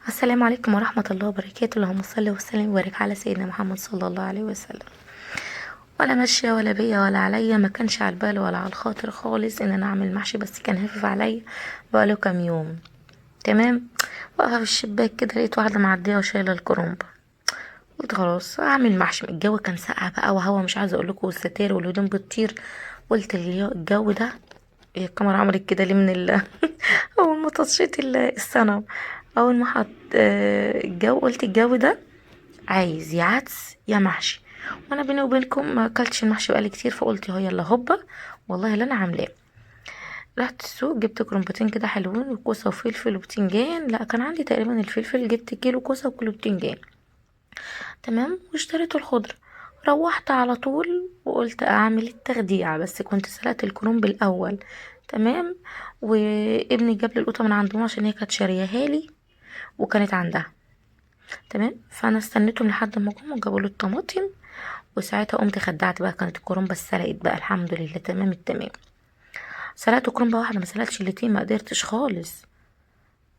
السلام عليكم ورحمة الله وبركاته. اللهم صل وسلم وبارك على سيدنا محمد صلى الله عليه وسلم. ولا ماشية ولا بيا ولا عليا، ما كانش على البال ولا على الخاطر خالص ان انا اعمل محشي، بس كان هافف عليا بقاله كام يوم. تمام. واقفة في الشباك كده لقيت واحدة معدية وشايلة الكرومبة، قلت خلاص اعمل محشي. الجو كان ساقع بقى وهوا مش عايزة اقولكوا، والستاير والهدوم بتطير. قلت الجو ده، هي الكاميرا عملت كده ليه من اول ما طشيت الصنم، اول ما حط الجو، قلت الجو ده عايز يا عدس يا محشي. وانا بيني وبينكم ما اكلتش المحشي بقالي كتير، فقلت هو يلا هوبا والله اللي انا عاملاه. رحت السوق جبت كرنبتين كده حلوين وكوسه وفلفل وبتنجان، لا كان عندي تقريبا الفلفل، جبت كيلو كوسه وكيلو بتنجان. تمام. واشتريت الخضره. روحت على طول وقلت اعمل التخديعه، بس كنت سلقت الكرنب الاول. تمام. وابني جاب لي القوطه من عندهم عشان هي كانت شارياها لي وكانت عندها. تمام. فانا استنيتهم لحد ما جم وجابوا له الطماطم، وساعتها قمت خدعت بقى، كانت الكرومبه اتسلقت بقى الحمد لله تمام التمام. سلقت كرومبه واحده، ما سلقتش الاتنين، ما قدرتش خالص.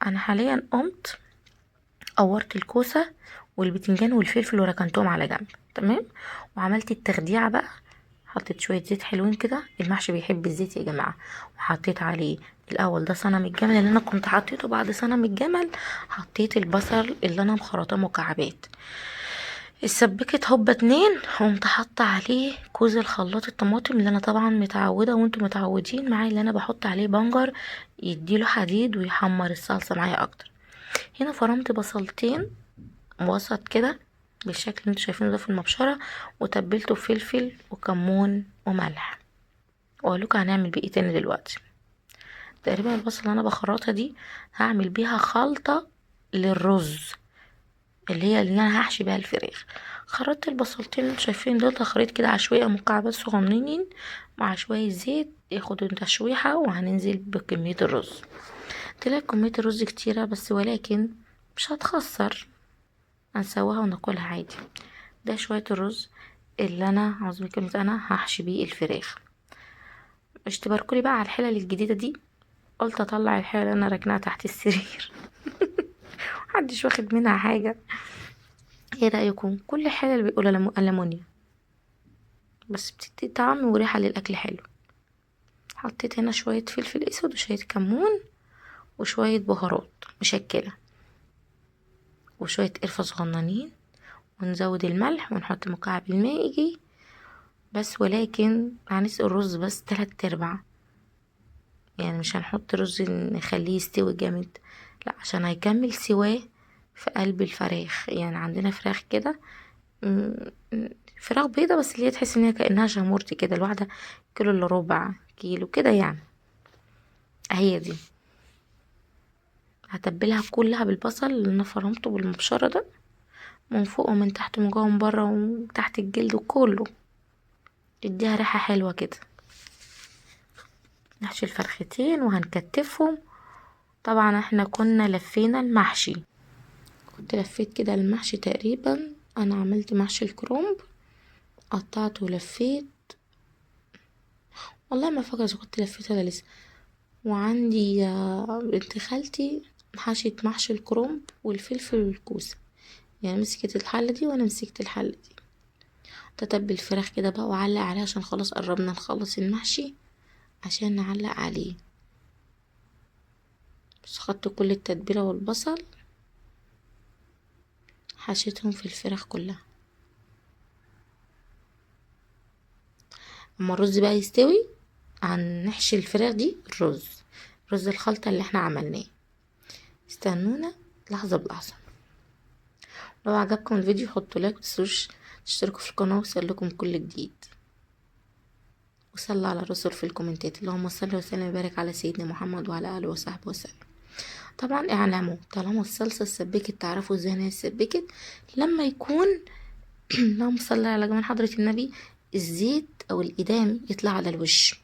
انا حاليا قمت قورت الكوسه والبتنجان والفلفل وركنتهم على جنب. تمام. وعملت التخديعه بقى. حطيت شويه زيت حلوين كده، المحشي بيحب الزيت يا جماعه. وحطيت عليه الاول ده صنم الجمل اللي انا كنت حطيته، بعد صنم الجمل حطيت البصل اللي انا مخرطاه مكعبات. اتسبكت هوبا اتنين، قمت حاطه عليه كوز الخلاط الطماطم اللي انا طبعا متعوده وانتم متعودين معايا اللي انا بحط عليه بنجر يديله حديد ويحمر الصلصه معايا اكتر. هنا فرمت بصلتين وسط كده بالشكل اللي انتوا شايفينه ده في المبشره، وتبلته بفلفل وكمون وملح. واقولكوا هنعمل بيه ايه تاني دلوقتي. تقريبا البصل اللي انا بخرطها دي هعمل بيها خلطه للرز، اللي انا هحشي بيها الفراخ. خرطت البصلتين اللي شايفين دول تخريط كده عشوائي، مكعبات صغننين مع شوية زيت ياخدوا تشويحة، وهننزل بكمية الرز. طلع كمية الرز كتيرة بس ولكن مش هتخسر، هنسويها وناكلها عادي. ده شوية الرز اللي انا عاوز كلمة انا هحشي بيه الفراخ. مش تباركولي بقى على الحلل الجديدة دي، قلت اطلع الحلل اللي انا راكناها تحت السرير محدش واخد منها حاجة. ايه رأيكم؟ كل الحلل بيقولوا ألمونيا، بس بتدي طعم وريحة للأكل حلو. حطيت هنا شوية فلفل اسود وشوية كمون وشوية بهارات مشكلة وشوية قرفة صغننين، ونزود الملح ونحط مكعب الماجي بس. ولكن هنسقي الرز بس 3/4، يعني مش هنحط رز نخليه يستوي جامد، لا عشان هيكمل سواه في قلب الفراخ. يعني عندنا فراخ كده، م- فراخ بيضة بس اللي هي تحس ان هي كأنها جامورتي كده، الواحدة كيلو الا ربع كيلو كده يعني. هي دي هتبلها كلها بالبصل اللي انا فرمته بالمبشره ده، من فوق ومن تحت ومن جوه ومن بره وتحت الجلد وكله، تديها ريحه حلوه كده. نحشي الفرختين وهنكتفهم. طبعا احنا كنا لفينا المحشي، كنت لفيت كده المحشي تقريبا. انا عملت محشي الكرنب، قطعته ولفيت، والله ما فاكره اذا كنت لفيت ولا لسه. وعندي بنت خالتي حشيت محشي الكرنب والفلفل والكوسه، يعني مسكت الحله دي وانا مسكت الحله دي. تتبل الفراخ كده بقى وعلق عليه عشان خلاص قربنا نخلص المحشي، عشان نعلق عليه. بس خدت كل التتبيله والبصل حشيتهم في الفراخ كلها. اما الرز بقى يستوي هنحشي الفراخ دي رز الخلطه اللي احنا عملناه. استنونا لحظه بلحظه. لو عجبكم الفيديو حطوا لايك، متنسوش تشتركوا في القناه ويوصلكم كل جديد، وصلوا على الرسول في الكومنتات. اللهم صل وسلم وبارك على سيدنا محمد وعلى اله وصحبه وسلم. طبعا اعلموا طالما الصلصة اتسبكت تعرفوا ازاي انها اتسبكت لما يكون اللهم صل على جمال حضرة النبي، الزيت او الإدام يطلع على الوش،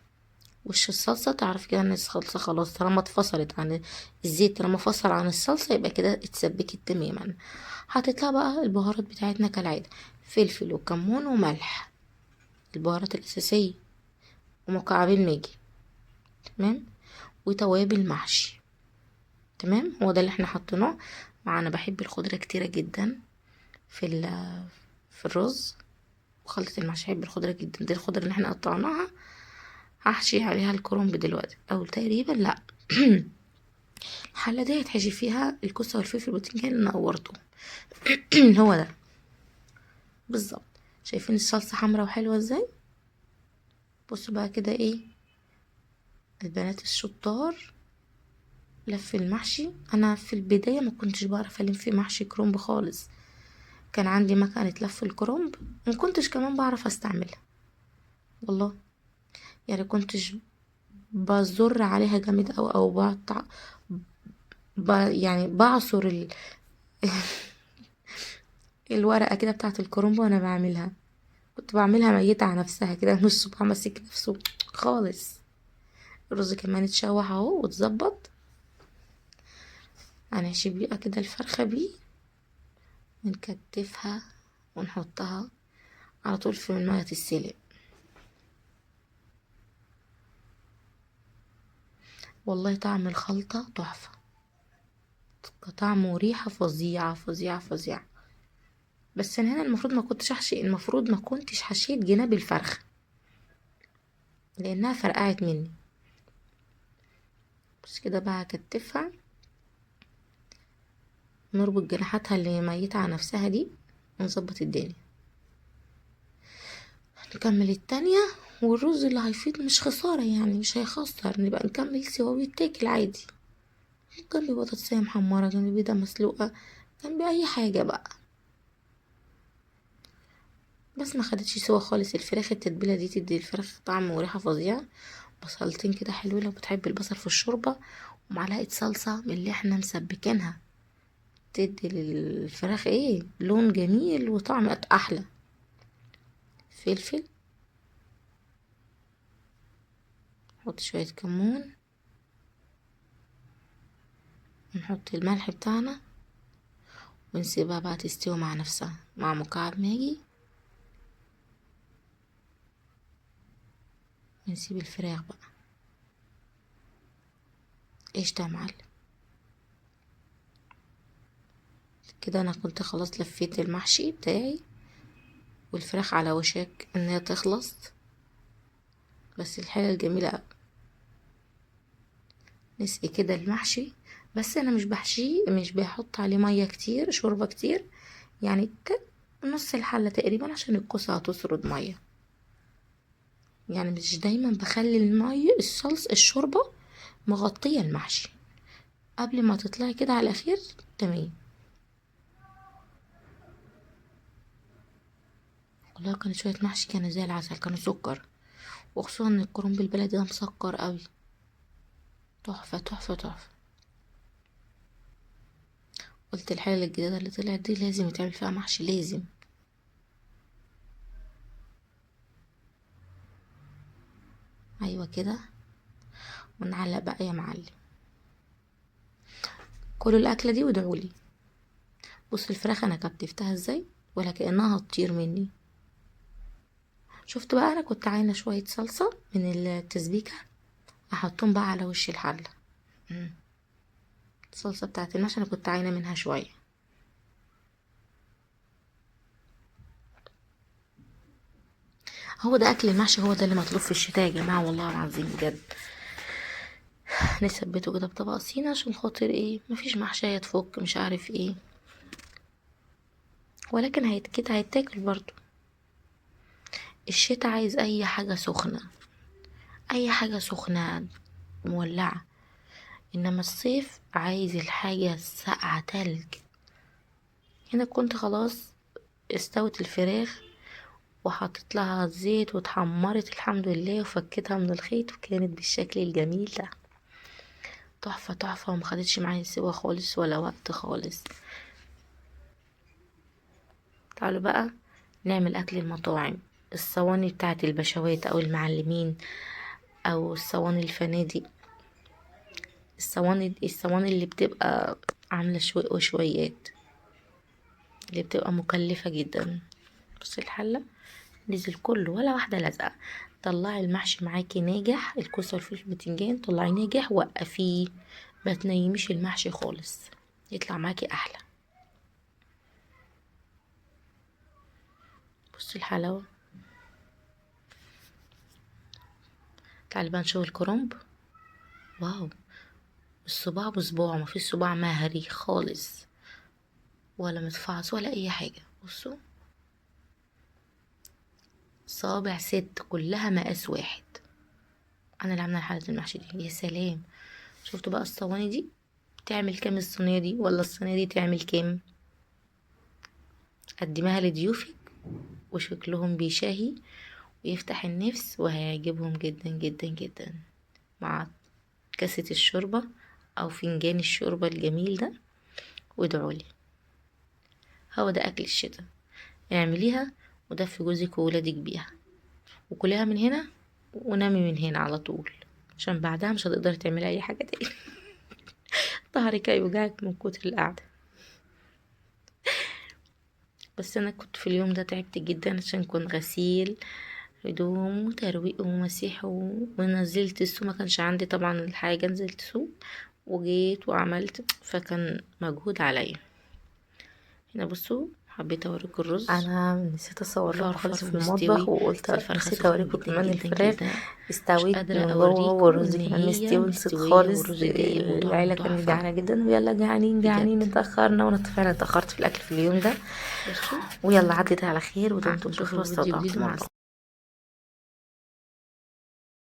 وش الصلصة تعرف كده ان الصلصة خلاص طالما اتفصلت عن الزيت، طالما فصل عن الصلصة يبقى كده اتسبكت تماما. هتطلع بقى البهارات بتاعتنا كالعادة، فلفل وكمون وملح، البهارات الأساسية، ومكعبين ماجي. تمام. وتوابل محشي. تمام. هو ده اللي احنا حطيناه. انا بحب الخضرة كتيرة جدا في في الرز وخلطة المحشي. بحب الخضرة جدا. دي الخضرة اللي احنا قطعناها هحشي عليها الكرنب دلوقتي او تقريبا لا. الحلة دي هيتحشي فيها الكوسة والفلفل والباذنجان اللي نورته. هو ده بالظبط. شايفين الصلصة حمرا وحلوة ازاي؟ بصوا بقى كده ايه البنات الشطار لف المحشي. انا في البداية ما كنتش بعرف الم في محشي كرنب خالص. كان عندي مكنة لف الكرنب وما كنتش كمان بعرف استعملها والله. يعني كنتش بزر عليها جامد او بقطع يعني بعصر الورقة كده بتاعة الكرنب وانا بعملها. كنت بعملها ميتة على نفسها كده، نص صباع ماسك نفسه خالص. الرز كمان اتشوح اهو واتظبط. هنحشي بقى كده الفرخة بيه ونكتفها ونحطها على طول في المية تتسلق. والله طعم الخلطة تحفة، طعم وريحة فظيعة فظيعة فظيعة. بس انا هنا المفروض ما كنتش احشي، المفروض ما كنتش حشيت جناب الفرخة لانها فرقعت مني. بس كده بقى هكتفها، نربط جناحاتها اللي ميتة على نفسها دي ونظبط الدنيا. نكمل التانية. والرز اللي هيفيض مش خسارة يعني، مش هيخسر، نبقى نكمل سوا ويتاكل عادي. جنبي بطاطسية محمرة، جنبي بيضة مسلوقة، جنبي اي حاجة بقى. بس ما خدتش سوا خالص الفراخ. التتبيلة دي تدي الفراخ طعم وريحة فظيعة. بصلتين كده حلوين لو بتحب البصل في الشوربة، ومعلقة صلصة من اللي احنا مسبكينها تدي للفراخ ايه لون جميل وطعم احلى. فلفل، نحط شوية كمون، ونحط الملح بتاعنا ونسيبها بقى تستوي مع نفسها مع مكعب ماجي. ونسيب الفراخ بقى. قشطة يا معلم. كده انا كنت خلاص لفيت المحشي بتاعي والفراخ على وشك ان هي تخلص. بس الحاجة الجميلة أوي نسقي كده المحشي. بس انا مش بحشيه، مش بحط عليه مية كتير، شوربة كتير يعني نص الحلة تقريبا عشان الكوسة هتسرد مية. يعني مش دايما بخلي المية الشوربة مغطية المحشي. قبل ما تطلعي كده على الأخير تمام. والله كان شوية محشي كانوا زي العسل، كانوا سكر. وخصوصا ان الكرنب البلدي ده مسكر قوي. تحفة تحفة تحفة. قلت الحلة الجديدة اللي طلعت دي لازم يتعمل فيها محشي لازم. ايوه كده. ونعلق بقى يا معلم. كلوا الاكلة دي وادعولي. بص الفراخ انا كتفتها ازاي ولا كأنها هتطير مني. شفت بقى انا كنت عاينة شوية صلصة من التسبيكة احطهم بقى على وش الحلة. الصلصة بتاعت المحشي انا كنت عاينة منها شوية. هو ده اكل المحشي، هو ده اللي مطلوب في الشتاء يا جماعة والله العظيم بجد. نثبته كده بطبق صيني عشان خاطر ايه مفيش محشية تفك مش عارف ايه. ولكن كده هيتاكل برضو. الشتاء عايز اي حاجة سخنة، اي حاجة سخنة مولعة. انما الصيف عايز الحاجة ساقعة تلج. هنا كنت خلاص استوت الفراخ وحطيت لها زيت واتحمرت الحمد لله وفكتها من الخيط وكانت بالشكل الجميل ده. تحفة تحفة ومخدتش معايا سوا خالص ولا وقت خالص. تعالوا بقى نعمل اكل المطاعم. الصواني بتاعت البشوات او المعلمين او الصواني الفنادق. الصواني اللي بتبقى عاملة وشويات، اللي بتبقى مكلفة جدا. بص الحلة نزل كله ولا واحدة لازقة. طلعي المحشي معاكي ناجح، الكوسة والفلفل البتنجان طلعي ناجح وقفيه، ما تنيميش المحشي خالص. يطلع معاكي احلى. بصي الحلاوة. تعالي بقى نشوف الكرنب. واو، الصباع بصباعه، مفيش صباع مهري خالص ولا متفعص ولا اي حاجة. بصوا صابع ست كلها مقاس واحد. انا اللي عامله حلة المحشي دي. يا سلام. شفتوا بقى الصواني دي تعمل كام؟ الصينية دي ولا الصينية دي تعمل كام؟ قدمها لضيوفك وشكلهم بيشهي ويفتح النفس، وهيعجبهم جدا جدا جدا مع كاسة الشوربة او فنجان الشوربة الجميل ده. وادعولي. هو ده اكل الشتاء. اعمليها ودفي جوزك وولادك بيها، وكليها من هنا ونامي من هنا على طول، عشان بعدها مش هتقدري تعملي اي حاجة تاني. ظهرك هيوجعك من كتر القعدة. بس انا كنت في اليوم ده تعبت جدا، عشان كنت غسيل هدوم وترويق ومسيح ونزلت السوق. ما كانش عندي طبعا الحاجة، نزلت سوق وجيت وعملت، فكان مجهود عليا. هنا بصوا حبيت اوريكم الرز. انا نسيت اصور لكم خالص فرفر في المطبخ، ومستوي، بس وقلت الفرخة نسيت سخن اوريكم جدا كمان جدا الفراخ جدا. مش استوت قادرة من جوه، اوريكم والرز ان كمان هي مستوي ونسيت مستوية خالص. والرز دايب وطعمه العيله كانت تحفة جعانه جدا، ويلا جعانين جعانين بجد. اتاخرنا، وانا فعلا اتاخرت في الاكل في اليوم ده. بصوا ويلا عدت على خير، ودمتم نشوفوا بخير فيديو جديد واستودعكم مع الله.